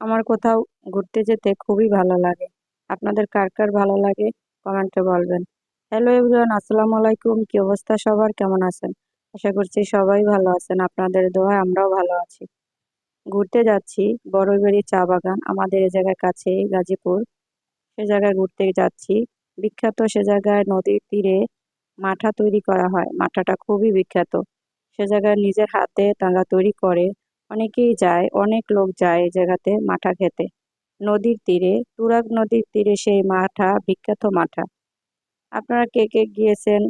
আমার কোথাও ঘুরতে যেতে খুবই ভালো লাগে। আপনাদের কার কার ভালো লাগে কমেন্টে বলবেন। হ্যালো এভরিওয়ান, আসসালামু আলাইকুম। কি অবস্থা সবার, কেমন আছেন? আশা করছি সবাই ভালো আছেন। আপনাদের দোয়ায় আমরাও ভালো আছি। ঘুরতে যাচ্ছি বড়ইবাড়ি চা বাগান, আমাদের এই জায়গার কাছেই গাজীপুর। সে জায়গায় ঘুরতে যাচ্ছি। বিখ্যাত সে জায়গায় নদীর তীরে মাঠা তৈরি করা হয়। মাঠাটা খুবই বিখ্যাত। সে জায়গায় নিজের হাতে তারা তৈরি করে। অনেকেই যায়, অনেক লোক যায় এই জায়গাতে মাঠা খেতে। নদীর তীরে, তুরাগ নদীর তীরে সেই মাঠা, বিখ্যাত মাঠা। আপনারা কে কে গিয়েছেন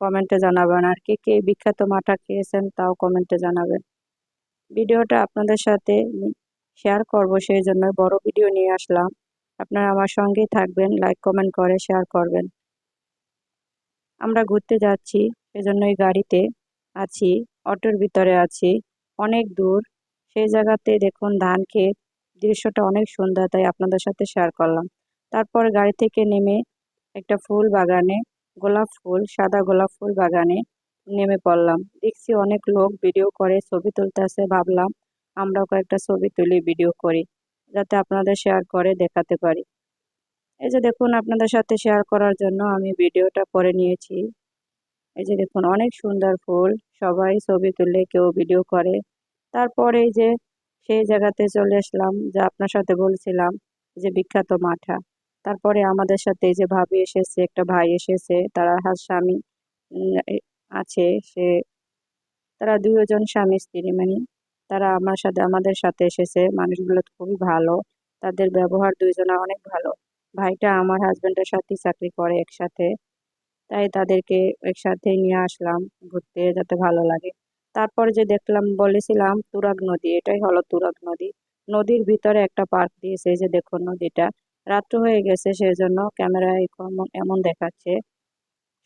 কমেন্টে জানাবেন, আর কে কে বিখ্যাত মাঠা খেয়েছেন তাও কমেন্টে জানাবেন। ভিডিওটা আপনাদের সাথে শেয়ার করব, সেই জন্য বড় ভিডিও নিয়ে আসলাম। আপনারা আমার সঙ্গেই থাকবেন, লাইক কমেন্ট করে শেয়ার করবেন। আমরা ঘুরতে যাচ্ছি, সেজন্য এই গাড়িতে আছি, অটোর ভিতরে আছি। অনেক দূর, সেই জায়গাতে দেখুন ধান ক্ষেত, দৃশ্যটা অনেক সুন্দর, তাই আপনাদের সাথে শেয়ার করলাম। তারপর গাড়ি থেকে নেমে একটা ফুল বাগানে, গোলাপ ফুল, সাদা গোলাপ ফুল বাগানে নেমে পড়লাম। দেখছি অনেক লোক ভিডিও করে, ছবি তুলতেছে। ভাবলাম আমরাও কয়েকটা ছবি তুলি, ভিডিও করি, যাতে আপনাদের শেয়ার করে দেখাতে পারি। এই যে দেখুন, আপনাদের সাথে শেয়ার করার জন্য আমি ভিডিওটা করে নিয়েছি। এই যে দেখুন অনেক সুন্দর ফুল, সবাই ছবি তুলে, কেউ ভিডিও করে। তারপরে এই যে সেই জায়গাতে চলে আসলাম, যা আপনার সাথে বলছিলাম, যে বিখ্যাত মাঠা। তারপরে আমাদের সাথে এই যে ভাবি এসেছে, একটা ভাই এসেছে, তারা স্বামী আছে। তারা দুজন স্বামী স্ত্রী, মানে তারা আমাদের সাথে এসেছে। মানুষগুলো খুবই ভালো, তাদের ব্যবহার দুইজনা অনেক ভালো। ভাইটা আমার হাজবেন্ডের সাথে চাকরি করে একসাথে, তাই তাদেরকে একসাথে নিয়ে আসলাম ঘুরতে, যাতে ভালো লাগে। তারপর যে দেখলাম, বলেছিলাম তুরাগ নদী, এটাই হলো তুরাগ নদী। নদীর ভিতরে একটা পার্ক দিয়েছে। এই যে দেখুন নদীটা, রাত্র হয়ে গেছে সেজন্য ক্যামেরায় এমন এমন দেখাচ্ছে,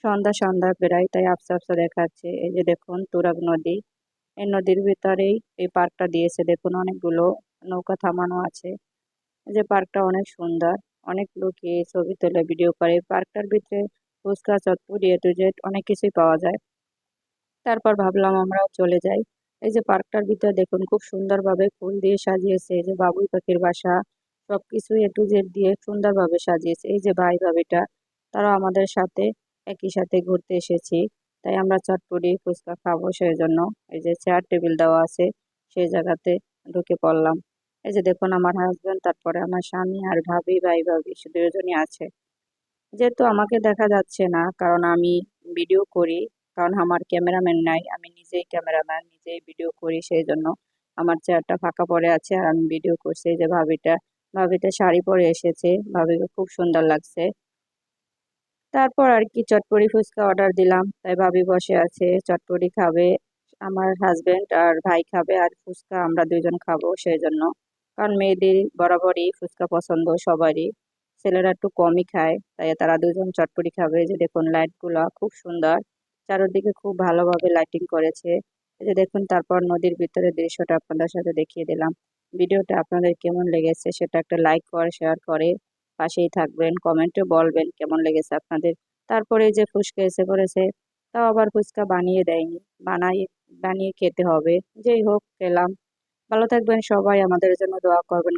সন্ধ্যা সন্ধ্যা প্রায়, তাই আবসা আবসা দেখাচ্ছে। এই যে দেখুন তুরাগ নদী, এই নদীর ভিতরেই এই পার্কটা দিয়েছে। দেখুন অনেকগুলো নৌকা থামানো আছে। এই যে পার্কটা অনেক সুন্দর, অনেক লোকই ছবি তোলে, ভিডিও করে। পার্কটার ভিতরে ফুচকা, চটপটি, এ টু জেড অনেক কিছুই পাওয়া যায়। তারপর ভাবলাম আমরাও চলে যাই। এই যে পার্কটার ভিতরে দেখুন খুব সুন্দরভাবে ফুল দিয়ে সাজিয়েছে। এই যে বাবুই পাখির বাসা, সবকিছু এ টু জেড দিয়ে সুন্দরভাবে সাজিয়েছে। এই যে ভাই ভাবিটা, তারাও আমাদের সাথে একই সাথে ঘুরতে এসেছি, তাই আমরা চটপটি ফুচকা খাবো সেই জন্য এই যে চেয়ার টেবিল দেওয়া আছে, সেই জায়গাতে ঢুকে পড়লাম। এই যে দেখুন আমার হাজবেন্ড, তারপরে আমার স্বামী আর ভাবি, ভাই ভাবি দুজনই আছে। যেহেতু আমাকে দেখা যাচ্ছে না, কারণ আমি ভিডিও করি, কারণ আমার ক্যামেরাম্যান নাই, আমি নিজেই ক্যামেরাম্যান, নিজেই ভিডিও করি, সেই জন্য আমার চেয়ারটা ফাঁকা পড়ে আছে আর আমি ভিডিও করছি। এই যে ভাবিটা শাড়ি পরে এসেছে, ভাবিকে খুব সুন্দর লাগছে। তারপর আর কি চটপটি ফুচকা অর্ডার দিলাম, তাই ভাবি বসে আছে, চটপটি খাবে, আমার হাজবেন্ড আর ভাই খাবে, আর ফুচকা আমরা দুজন খাবো সেই জন্য। কারণ মেয়েদের বরাবরই ফুচকা পছন্দ সবারই, ছেলেরা একটু কমই খায়, তাই তারা দুজন চটপটি খাবে। এই যে দেখুন লাইট গুলা খুব সুন্দর, চারদিকে খুব ভালোভাবে লাইটিং করেছে। এই যে দেখুন, তারপর নদীর ভিতরে দৃশ্যটা আপনাদের সাথে দেখিয়ে দিলাম। ভিডিওটা আপনাদের কেমন লেগেছে সেটা একটা লাইক করে শেয়ার করে পাশেই থাকবেন, কমেন্টে বলবেন কেমন লেগেছে আপনাদের। তারপরে এই যে ফুচকা এসে পড়েছে, তাও আবার ফুচকা বানিয়ে দেয়নি, বানিয়ে খেতে হবে। যেই হোক, খেলাম। ভালো থাকবেন সবাই, আমাদের জন্য দোয়া করবেন।